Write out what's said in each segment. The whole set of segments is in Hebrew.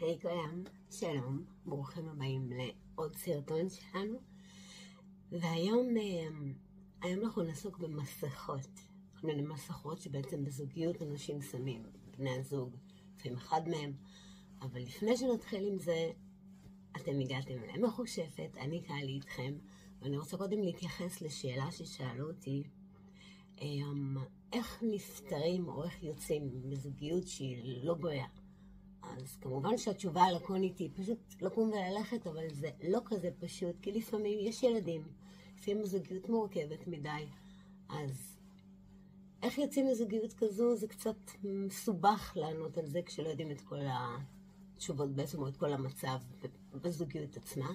היי כולם, שלום, ברוכים הבאים לעוד סרטון שלנו. והיום אנחנו נעסוק במסכות. כל מיני מסכות שבעצם בזוגיות אנשים שמים, בני הזוג, לפעמים אחד מהם. אבל לפני שנתחיל עם זה, אתם הגעתם למחושפת, אני קהלי איתכם, ואני רוצה קודם להתייחס לשאלה ששאלו אותי, איך נפטרים או איך יוצאים בזוגיות שהיא לא בריאה. אז כמובן שהתשובה הלקונית היא פשוט לקום וללכת, אבל זה לא כזה פשוט, כי לפעמים יש ילדים, לפעמים זוגיות מורכבת מדי, אז איך יוצאים מזוגיות כזו זה קצת מסובך לענות על זה כשלא יודעים את כל התשובות בעצם או את כל המצב בזוגיות עצמה.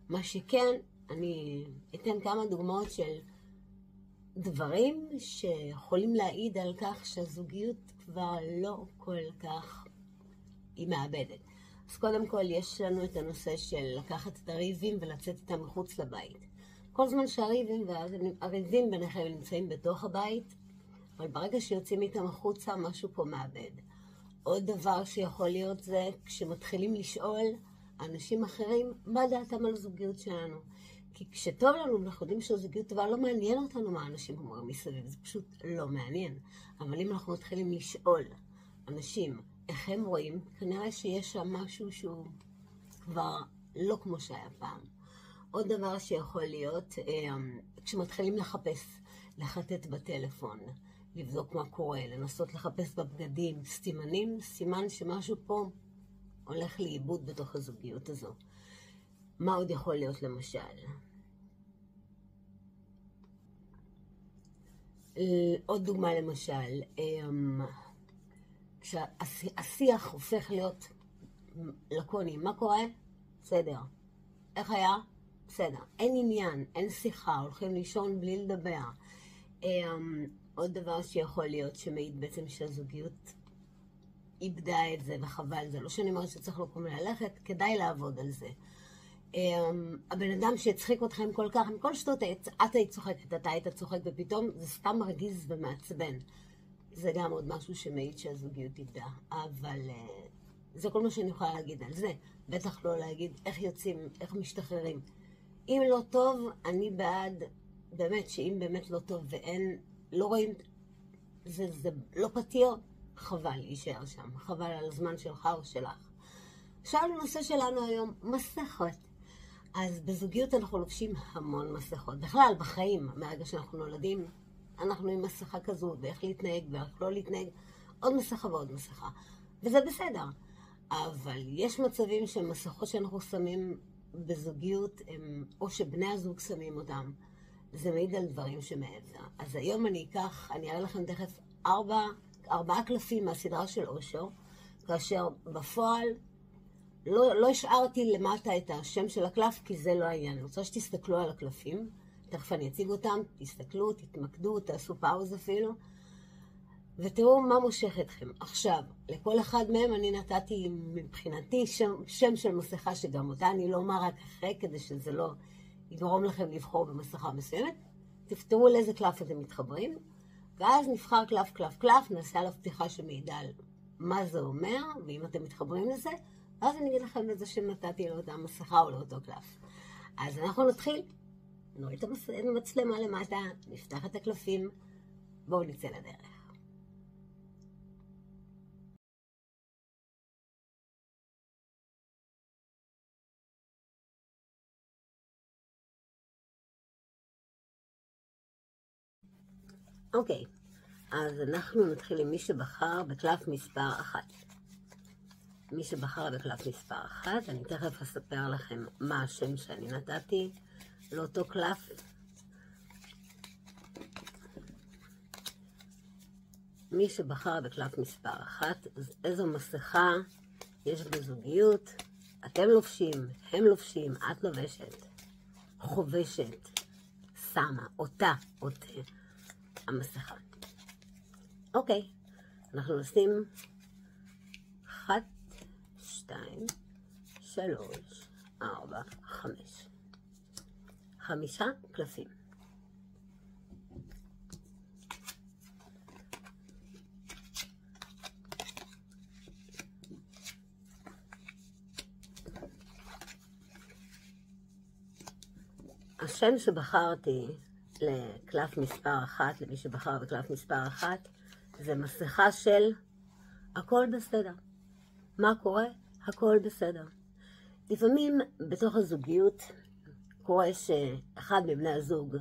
מה שכן, אני אתן כמה דוגמאות של דברים שיכולים להעיד על כך שהזוגיות כבר לא כל כך היא מאבדת. אז קודם כל יש לנו את הנושא של לקחת את הריבים ולצאת איתם מחוץ לבית. כל זמן שהריבים ביניכם נמצאים בתוך הבית, אבל ברגע שיוצאים איתם החוצה משהו פה מאבד. עוד דבר שיכול להיות זה כשמתחילים לשאול אנשים אחרים מה דעתם על הזוגיות שלנו. כי כשטוב לנו אנחנו יודעים שהזוגיות טובה, לא מעניין אותנו מה אנשים אומרים מסביב, זה פשוט לא מעניין. אבל אם אנחנו מתחילים לשאול אנשים איך הם רואים, כנראה שיש שם משהו שהוא כבר לא כמו שהיה פעם. עוד דבר שיכול להיות, כשמתחילים לחטט בטלפון, לבדוק מה קורה, לנסות לחפש בבגדים, סימן שמשהו פה הולך לאיבוד בתוך הזוגיות הזו. מה עוד יכול להיות למשל? עוד דוגמה למשל, כשהשיח הופך להיות לקוני, מה קורה? בסדר. איך היה? בסדר. אין עניין, אין שיחה, הולכים לישון בלי לדבר. עוד דבר שיכול להיות שמעיד בעצם שהזוגיות איבדה את זה וחבל, זה לא שאני אומרת שצריך לקום ללכת, כדאי לעבוד על זה. הבן אדם שהצחיק אתכם כל כך, מכל שטות, את היית צוחקת, אתה היית צוחק, ופתאום זה סתם מרגיז ומעצבן. זה גם עוד משהו שמעיד שהזוגיות איבדה, אבל זה כל מה שאני יכולה להגיד על זה. בטח לא להגיד איך יוצאים, איך משתחררים. אם לא טוב, אני בעד, באמת, שאם באמת לא טוב ואין, לא רואים, זה לא פתיר, חבל להישאר שם, חבל על הזמן שלך או שלך. עכשיו הנושא שלנו היום, מסכות. אז בזוגיות אנחנו לובשים המון מסכות. בכלל, בחיים, מהרגע שאנחנו נולדים, אנחנו עם מסכה כזו, ואיך להתנהג ואיך לא להתנהג, עוד מסכה ועוד מסכה. וזה בסדר. אבל יש מצבים שמסכות שאנחנו שמים בזוגיות, או שבני הזוג שמים אותם, זה מעיד על דברים שמעבר. אז היום אני אראה לכם תכף 4 קלפים מהסדרה של אושר, כאשר בפועל לא השארתי למטה את השם של הקלף, כי זה לא העניין. אני רוצה שתסתכלו על הקלפים, תכף אני אציג אותם, תסתכלו, תתמקדו, תעשו פאוז אפילו, ותראו מה מושך אתכם. עכשיו, לכל אחד מהם אני נתתי מבחינתי שם של מסכה, שגם אותה אני לא אומר רק אחרי, כדי שזה לא יגרום לכם לבחור במסכה מסוימת. תפתרו לאיזה קלף אתם מתחברים, ואז נבחר קלף, נעשה עליו פתיחה שמעידה על מה זה אומר, ואם אתם מתחברים לזה, אז אני אגיד לכם את זה שנתתי לאותה מסכה או לאותו קלף. אז אנחנו נתחיל. נוריד את המצלמה למטה, נפתח את הקלפים, בואו נצא לדרך. אוקיי, אז אנחנו נתחיל עם מי שבחר בקלף מספר 1. מי שבחר בקלף מספר 1, אני תכף אספר לכם מה השם שאני נתתי לאותו קלף. מי שבחר בקלף מספר 1, אז איזו מסכה יש בזוגיות? אתם לובשים, הם לובשים, את לובשת, חובשת, שמה, אותה המסכה. אוקיי, אנחנו נשים 1, 2, 3, 4, 5. 5 קלפים. השם שבחרתי לקלף מספר 1, למי שבחר בקלף מספר 1, זה מסכה של הכל בסדר. מה קורה? הכל בסדר. לפעמים בתוך הזוגיות קורה שאחד מבני הזוג,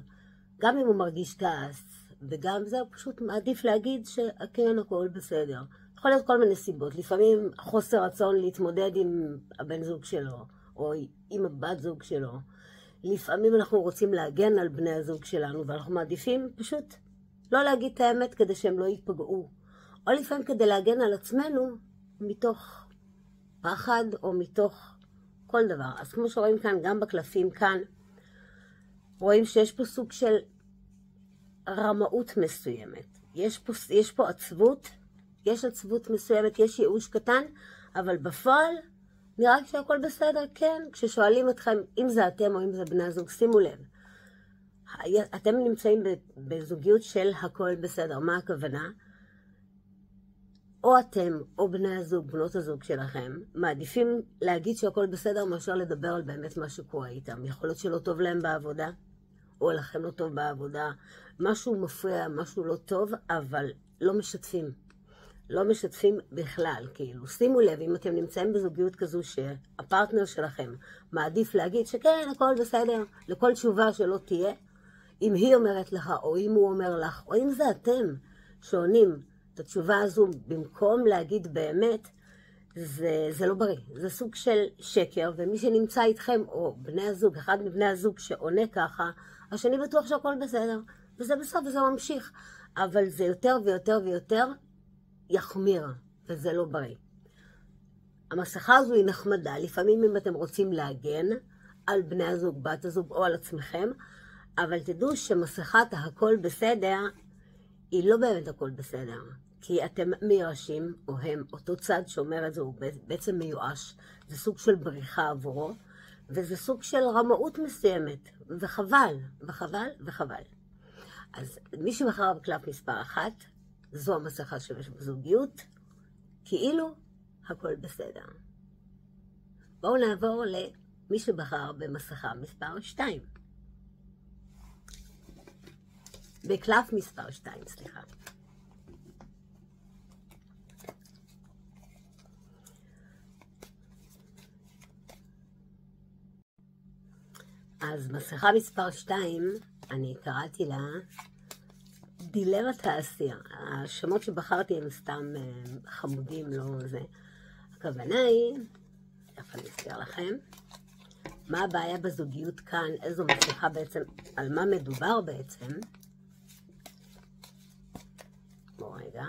גם אם הוא מרגיש כעס, וגם זה הוא פשוט מעדיף להגיד שכן הכל בסדר. יכול להיות כל מיני סיבות. לפעמים חוסר רצון להתמודד עם הבן זוג שלו, או עם הבת זוג שלו. לפעמים אנחנו רוצים להגן על בני הזוג שלנו, ואנחנו מעדיפים פשוט לא להגיד את האמת כדי שהם לא ייפגעו. או לפעמים כדי להגן על עצמנו מתוך פחד או מתוך כל דבר. אז כמו שרואים כאן, גם בקלפים כאן, רואים שיש פה סוג של רמאות מסוימת. יש פה עצבות, יש עצבות מסוימת, יש ייאוש קטן, אבל בפועל נראה שהכל בסדר, כן. כששואלים אתכם אם זה אתם או אם זה בני הזוג, שימו לב. אתם נמצאים בזוגיות של הכל בסדר. מה הכוונה? או אתם או בני הזוג, בנות הזוג שלכם, מעדיפים להגיד שהכל בסדר מאשר לדבר על באמת מה שקורה איתם. יכול להיות שלא טוב להם בעבודה, או לכם לא טוב בעבודה. משהו מפריע, משהו לא טוב, אבל לא משתפים. לא משתפים בכלל, כאילו. שימו לב, אם אתם נמצאים בזוגיות כזו שהפרטנר שלכם מעדיף להגיד שכן, הכל בסדר, לכל תשובה שלא תהיה, אם היא אומרת לך, או אם הוא אומר לך, או אם זה אתם שעונים את התשובה הזו, במקום להגיד באמת, זה לא בריא. זה סוג של שקר, ומי שנמצא איתכם, או בני הזוג, אחד מבני הזוג שעונה ככה, השני בטוח שהכל בסדר, וזה בסוף, וזה ממשיך. אבל זה יותר ויותר ויותר יחמיר, וזה לא בריא. המסכה הזו היא נחמדה, לפעמים אם אתם רוצים להגן על בני הזוג, בת הזוג או על עצמכם, אבל תדעו שמסכת הכל בסדר, היא לא באמת הכל בסדר. כי אתם מיואשים, או הם, אותו צד שאומר את זה, הוא בעצם מיואש. זה סוג של בריחה עבורו, וזה סוג של רמאות מסוימת, וחבל, וחבל, וחבל. אז מי שבחר בקלף מספר 1, זו המסכה שיש בזוגיות, כאילו הכל בסדר. בואו נעבור למי שבחר במסכה מספר 2. בקלף מספר 2, סליחה. אז מסכה מספר 2, אני קראתי לה דילמת האסיר. השמות שבחרתי הם סתם חמודים, לא זה. הכוונה היא, איך אני אסביר לכם, מה הבעיה בזוגיות כאן, איזו מסכה בעצם, על מה מדובר בעצם. בואו רגע.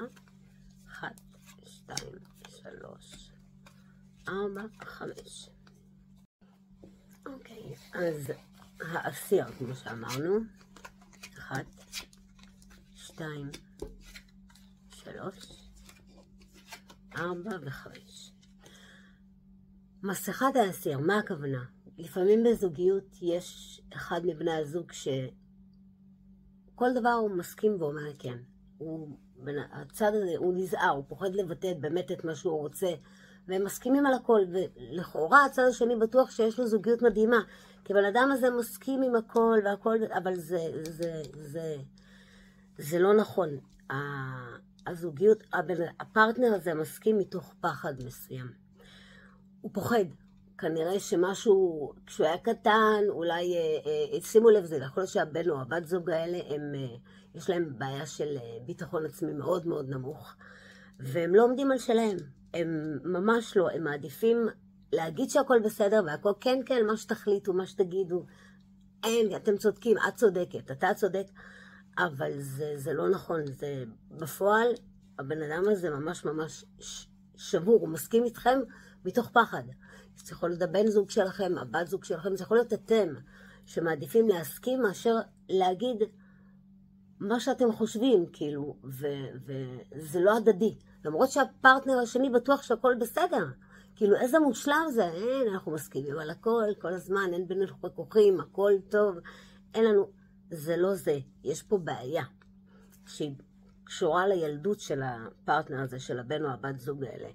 1, 2, 3, 4, 5. אוקיי, אז האסיר, כמו שאמרנו, 1, 2, 3, 4 ו5. מסכת האסיר, מה הכוונה? לפעמים בזוגיות יש אחד מבני הזוג שכל דבר הוא מסכים ואומר כן. הצד הזה הוא נזהר, הוא פוחד לבטא באמת את מה שהוא רוצה, והם מסכימים על הכל, ולכאורה הצד השני בטוח שיש לו זוגיות מדהימה, כי בן אדם הזה מסכים עם הכל והכל, אבל זה לא נכון. הזוגיות, הפרטנר הזה מסכים מתוך פחד מסוים. הוא פוחד. כנראה שמשהו, כשהוא היה קטן, אולי, שימו לב, זה יכול להיות שהבן או הבת זוג האלה, יש להם בעיה של ביטחון עצמי מאוד מאוד נמוך, והם לא עומדים על שלהם. הם ממש לא, הם מעדיפים להגיד שהכל בסדר, והכל כן, כן, מה שתחליטו, מה שתגידו. אין, אתם צודקים, את צודקת, אתה צודק, אבל זה לא נכון. זה בפועל, הבן אדם הזה ממש ממש שבור, הוא מסכים איתכם מתוך פחד. זה יכול להיות הבן זוג שלכם, הבת זוג שלכם, זה יכול להיות אתם, שמעדיפים להסכים מאשר להגיד מה שאתם חושבים, כאילו, וזה לא הדדי. למרות שהפרטנר השני בטוח שהכל בסדר. כאילו, איזה מושלם זה, אין, אנחנו מסכימים על הכל, כל הזמן, אין בינינו חיכוכים, הכל טוב, אין לנו, זה לא זה. יש פה בעיה, שהיא קשורה לילדות של הפרטנר הזה, של הבן או הבת זוג האלה.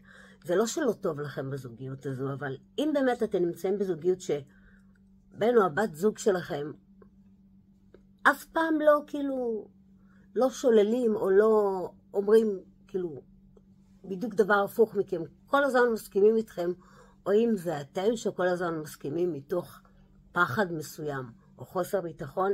זה לא שלא טוב לכם בזוגיות הזו, אבל אם באמת אתם נמצאים בזוגיות שבן או הבת זוג שלכם אף פעם לא כאילו, לא שוללים או לא אומרים כאילו בדיוק דבר הפוך מכם. כל הזמן מסכימים איתכם, או אם זה אתם שכל הזמן מסכימים מתוך פחד מסוים או חוסר ביטחון,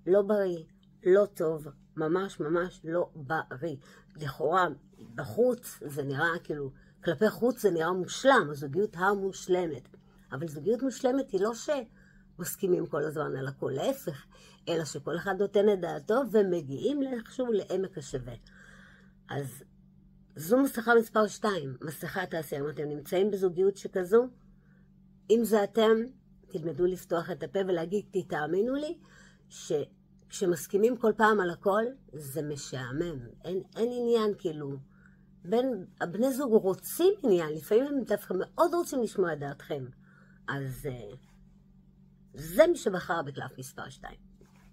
לא בריא, לא טוב, ממש ממש לא בריא. לכאורה, בחוץ זה נראה כאילו, כלפי חוץ זה נראה מושלם, הזוגיות המושלמת. אבל זוגיות מושלמת היא לא שמסכימים כל הזמן על הכל, להפך, אלא שכל אחד נותן את דעתו ומגיעים איכשהו לעמק השווה. אז זו מסכה מספר 2, מסכת העשייה. אם אתם נמצאים בזוגיות שכזו, אם זה אתם, תלמדו לפתוח את הפה ולהגיד, תאמינו לי, שכשמסכימים כל פעם על הכל, זה משעמם. אין עניין כאילו. הבני זוג רוצים עניין, לפעמים הם דווקא מאוד רוצים לשמוע את דעתכם. אז זה מי שבחר בקלף מספר 2.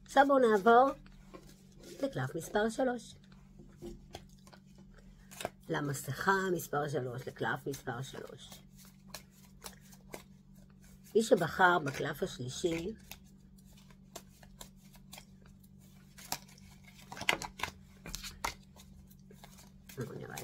עכשיו בואו נעבור לקלף מספר 3. למסכה מספר 3, לקלף מספר 3. מי שבחר בקלף השלישי, בואו נראה.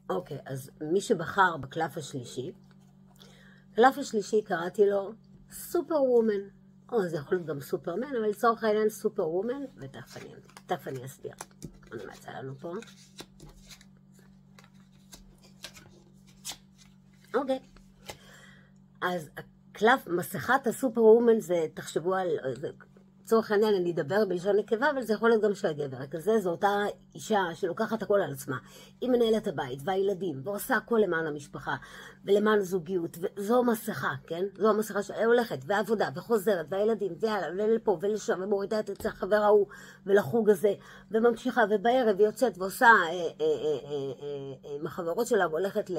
אוקיי, אז מי שבחר בקלף השלישי, קלף השלישי קראתי לו סופר וומן, או זה יכול להיות גם סופרמן, אבל לצורך העניין סופר וומן, ותכף אני אסביר. מה נמצא לנו פה? אוקיי. אז הקלף, מסכת הסופר וומן זה, תחשבו על, לצורך העניין אני אדבר בלשון נקבה, אבל זה יכול להיות גם של הגבר. כזה זו אותה אישה שלוקחת הכל על עצמה. היא מנהלת הבית והילדים, ועושה הכל למען המשפחה, ולמען הזוגיות, וזו מסכה, כן? זו המסכה שהולכת, ועבודה, וחוזרת, והילדים, ולפה, ולשם, ומורידה את אצל החבר ההוא, ולחוג הזה, וממשיכה, ובערב היא יוצאת ועושה עם החברות שלה, והולכת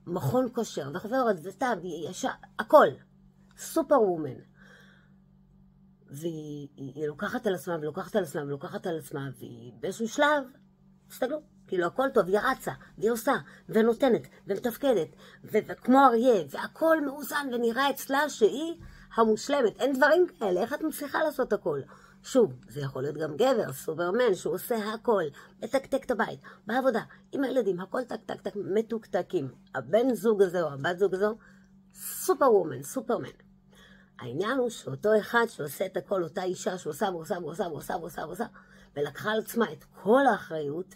למכון כושר, וחברת וסתה, והיא ישר, הכל. סופר וומן. והיא לוקחת על עצמה, ולוקחת על עצמה, ולוקחת על עצמה, והיא באיזשהו שלב, תסתכלו, כאילו הכל טוב, היא רצה, והיא עושה, ונותנת, ומתפקדת, וכמו אריה, והכל מאוזן, ונראה אצלה שהיא המושלמת. אין דברים כאלה, איך את מצליחה לעשות הכל? שוב, זה יכול להיות גם גבר, סופרמן, שהוא עושה הכל, מתקתק את הבית, בעבודה, עם הילדים, הכל טק טק טק, מתוקתקים. הבן זוג הזה או הבת זוג הזו, סופר וומן, סופרמן. העניין הוא שאותו אחד שעושה את הכל, אותה אישה שעושה ועושה ועושה ועושה ועושה ועושה, ולקחה על עצמה את כל האחריות,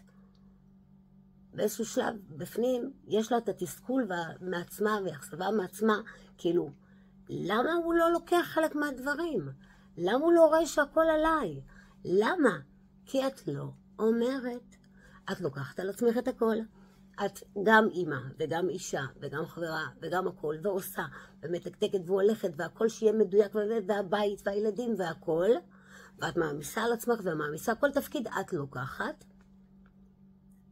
באיזשהו שלב בפנים יש לה את התסכול מעצמה והאכזבה מעצמה, כאילו, למה הוא לא לוקח חלק מהדברים? למה הוא לא רואה שהכל עליי? למה? כי את לא אומרת. את לוקחת על עצמך את הכל. את גם אימא, וגם אישה, וגם חברה, וגם הכל, ועושה, ומתקתקת והולכת, והכל שיהיה מדויק, והבית, והילדים, והכל, ואת מעמיסה על עצמך, ומעמיסה כל תפקיד, את לוקחת,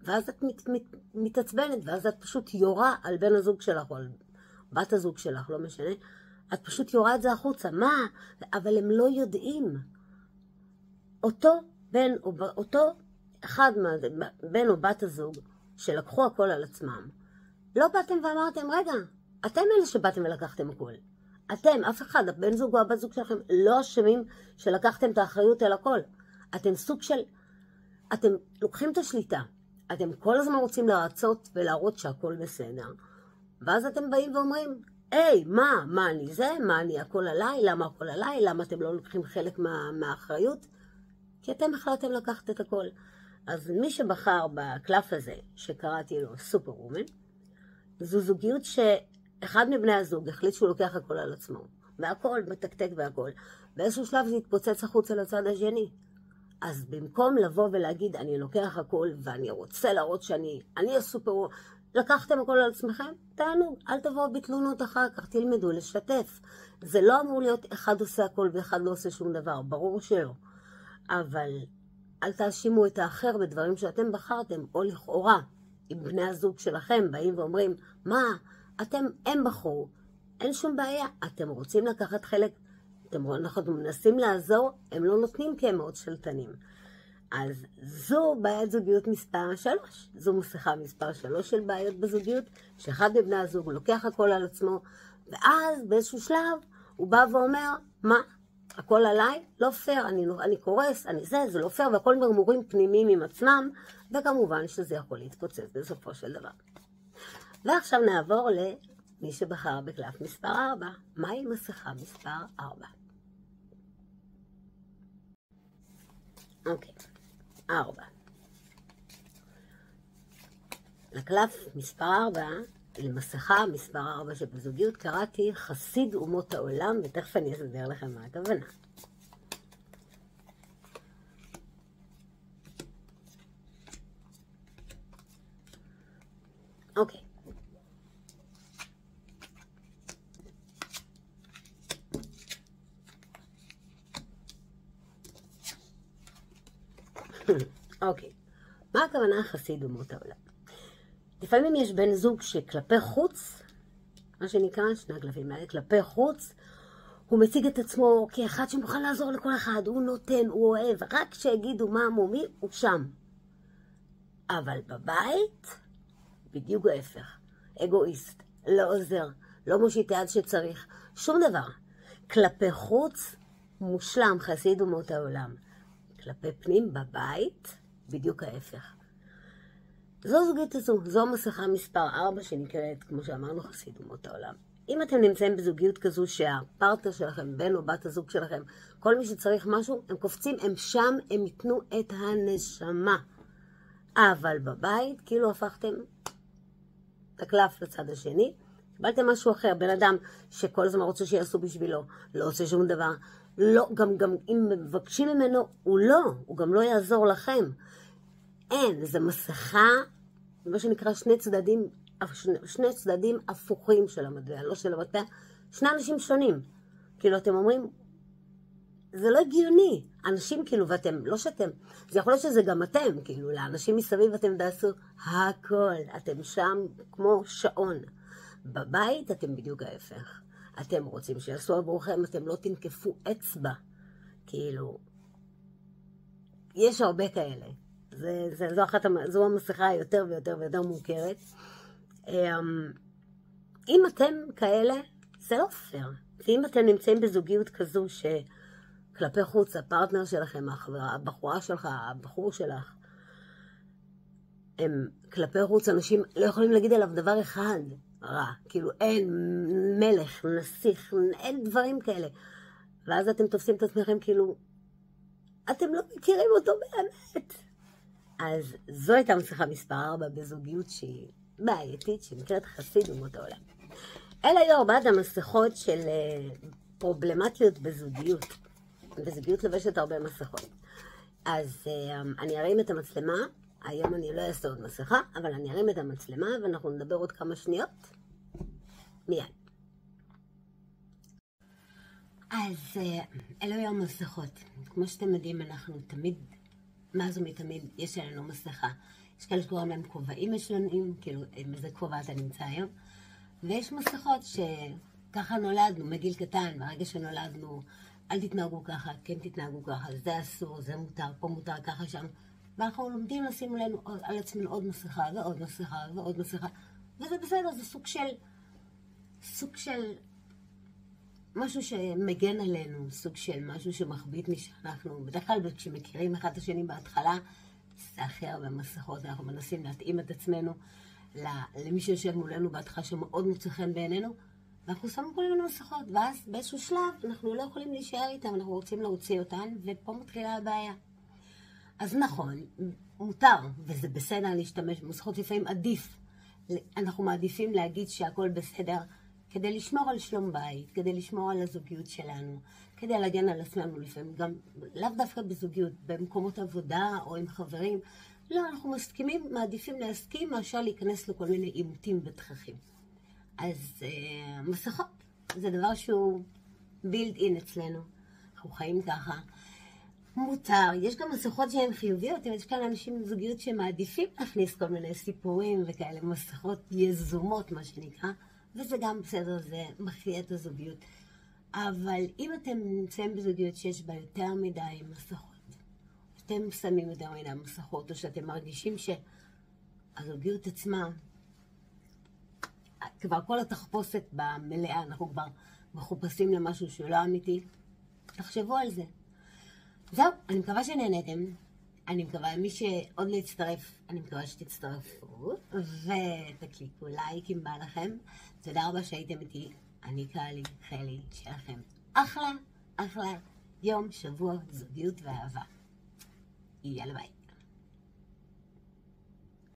ואז את מתעצבנת, ואז את פשוט יורה על בן הזוג שלך, או על בת הזוג שלך, לא משנה, את פשוט יורה את זה החוצה. מה? אבל הם לא יודעים. אותו אחד בן או בת הזוג, שלקחו הכל על עצמם, לא באתם ואמרתם, רגע, אתם אלה שבאתם ולקחתם הכל. אתם, אף אחד, הבן זוג או הבת זוג שלכם, לא אשמים שלקחתם את האחריות על הכל. אתם סוג של, אתם לוקחים את השליטה, אתם כל הזמן רוצים לרצות ולהראות שהכל בסדר, ואז אתם באים ואומרים, היי, מה אני זה? מה אני הכל עליי? למה הכל עליי? למה אתם לא לוקחים חלק מהאחריות? כי אתם החלטתם לקחת את הכל. אז מי שבחר בקלף הזה, שקראתי לו סופר וומן, זו זוגיות שאחד מבני הזוג החליט שהוא לוקח הכל על עצמו. והכל, מתקתק והכל. באיזשהו שלב זה יתפוצץ החוצה לצד השני. אז במקום לבוא ולהגיד, אני לוקח הכל ואני רוצה להראות שאני הסופר וומן, לקחתם הכל על עצמכם? תענו, אל תבואו בתלונות אחר כך, תלמדו לשתף. זה לא אמור להיות אחד עושה הכל ואחד לא עושה שום דבר, ברור שלא. אבל אל תאשימו את האחר בדברים שאתם בחרתם, או לכאורה, אם בני הזוג שלכם באים ואומרים, מה, הם בחרו, אין שום בעיה, אתם רוצים לקחת חלק, אנחנו מנסים לעזור, הם לא נותנים כי הם מאוד שלטנים. אז זו בעיית זוגיות מספר 3. זו מסכה מספר 3 של בעיות בזוגיות, שאחד מבני הזוג לוקח הכל על עצמו, ואז באיזשהו שלב הוא בא ואומר, מה? הכל עליי? לא פייר, אני קורס, זה לא פייר, והכל מרמורים פנימיים עם עצמם, וכמובן שזה יכול להתפוצץ בסופו של דבר. ועכשיו נעבור למי שבחר בקלף מספר 4. מהי מסכה מספר 4? אוקיי, 4. לקלף מספר 4, למסכה מספר 4 שבזוגיות, קראתי חסיד אומות העולם, ותכף אני אסביר לכם מה הכוונה. אוקיי. אוקיי. מה הכוונה חסיד אומות העולם? לפעמים יש בן זוג שכלפי חוץ, מה שנקרא, שני הקלפים האלה, כלפי חוץ, הוא מציג את עצמו כאחד שמוכן לעזור לכל אחד, הוא נותן, הוא אוהב, רק שיגידו מה מומי, הוא שם. אבל בבית, בדיוק ההפך. אגואיסט, לא עוזר, לא מושיט יד שצריך, שום דבר. כלפי חוץ, מושלם, חסיד אומות העולם. כלפי פנים, בבית, בדיוק ההפך. זו זוגיות הזו, זו מסכה מספר 4 שנקראת, כמו שאמרנו, חסיד אומות העולם. אם אתם נמצאים בזוגיות כזו שהפרטנר שלכם, בן או בת הזוג שלכם, כל מי שצריך משהו, הם קופצים, הם שם, הם ייתנו את הנשמה. אבל בבית, כאילו הפכתם את הקלף לצד השני, קיבלתם משהו אחר, בן אדם שכל הזמן רוצה שיעשו בשבילו, לא עושה שום דבר, לא, גם אם מבקשים ממנו, הוא גם לא יעזור לכם. אין, זה מסכה, מה שנקרא שני צדדים הפוכים של המטבע, לא של המטבע, שני אנשים שונים. כאילו אתם אומרים, זה לא הגיוני. אנשים כאילו, ואתם, לא שאתם, זה יכול להיות שזה גם אתם, כאילו, לאנשים מסביב אתם תעשו הכל, אתם שם כמו שעון. בבית אתם בדיוק ההפך. אתם רוצים שיעשו עבורכם, אתם לא תנקפו אצבע. כאילו, יש הרבה כאלה. זו המסכה היותר ויותר ויותר מוכרת. אם אתם כאלה, זה לא פייר. ואם אתם נמצאים בזוגיות כזו שכלפי חוץ, הפרטנר שלכם, הבחורה שלך, הבחור שלך, הם כלפי חוץ, אנשים לא יכולים להגיד עליו דבר אחד רע. כאילו אין מלך, נסיך, אין דברים כאלה. ואז אתם תופסים את עצמכם כאילו, אתם לא מכירים אותו באמת. אז זו הייתה מסכה מספר 4 בזוגיות שהיא בעייתית, שנקראת חסיד אומות העולם. אלה היו 4 המסכות של פרובלמטיות בזוגיות. בזוגיות לבשת הרבה מסכות. אז אני ארים את המצלמה, היום אני לא אעשה עוד מסכה, אבל אני ארים את המצלמה ואנחנו נדבר עוד כמה שניות. מיד. אז אלה היו המסכות. כמו שאתם יודעים, אנחנו תמיד, מה זו מתמיד, יש לנו מסכה. יש כאלה שקוראים להם כובעים משלונים, כאילו, איזה כובע אתה נמצא היום. ויש מסכות שככה נולדנו, מגיל קטן, ברגע שנולדנו, אל תתנהגו ככה, כן תתנהגו ככה, זה אסור, זה מותר, פה מותר, ככה שם. ואנחנו לומדים לשים לנו על עצמנו עוד מסכה ועוד מסכה ועוד מסכה. וזה בסדר, זה סוג של משהו שמגן עלינו, סוג של משהו שמחביא מי שאנחנו. בדרך כלל כשמכירים אחד את השני בהתחלה, זה הכי הרבה מסכות, אנחנו מנסים להתאים את עצמנו למי שיושב מולנו בהתחלה שמאוד מוצא חן בעינינו, ואנחנו שמים כל מיני מסכות, ואז באיזשהו שלב אנחנו לא יכולים להישאר איתם, אנחנו רוצים להוציא אותן, ופה מתחילה הבעיה. אז נכון, מותר, וזה בסדר להשתמש במסכות, לפעמים עדיף. אנחנו מעדיפים להגיד שהכל בסדר, כדי לשמור על שלום בית, כדי לשמור על הזוגיות שלנו, כדי להגן על עצמנו לפעמים, גם לאו דווקא בזוגיות, במקומות עבודה או עם חברים. לא, אנחנו מסכימים, מעדיפים להסכים, מאשר להיכנס לכל מיני עימותים ותככים. אז מסכות, זה דבר שהוא built in אצלנו. אנחנו חיים ככה. מותר, יש גם מסכות שהן חיוביות, יש כאן אנשים בזוגיות שמעדיפים להכניס כל מיני סיפורים וכאלה, מסכות יזומות מה שנקרא, וזה גם בסדר, זה מחיה את הזוגיות. אבל אם אתם נמצאים בזוגיות שיש בה יותר מדי מסכות, שאתם שמים יותר מדי מסכות, או שאתם מרגישים שהזוגיות עצמה, כבר כל התחפושת במלאה, אנחנו כבר מחופשים למשהו שהוא לא אמיתי, תחשבו על זה. זהו, אני מקווה שנהנתם. אני מקווה, מי שעוד לא יצטרף, אני מקווה שתצטרפו, ותקליקו לייק אם בא לכם. תודה רבה שהייתם איתי. אני קהלי, חלי, שיהיה לכם אחלה, אחלה יום, שבוע, זוגיות ואהבה. יאללה ביי.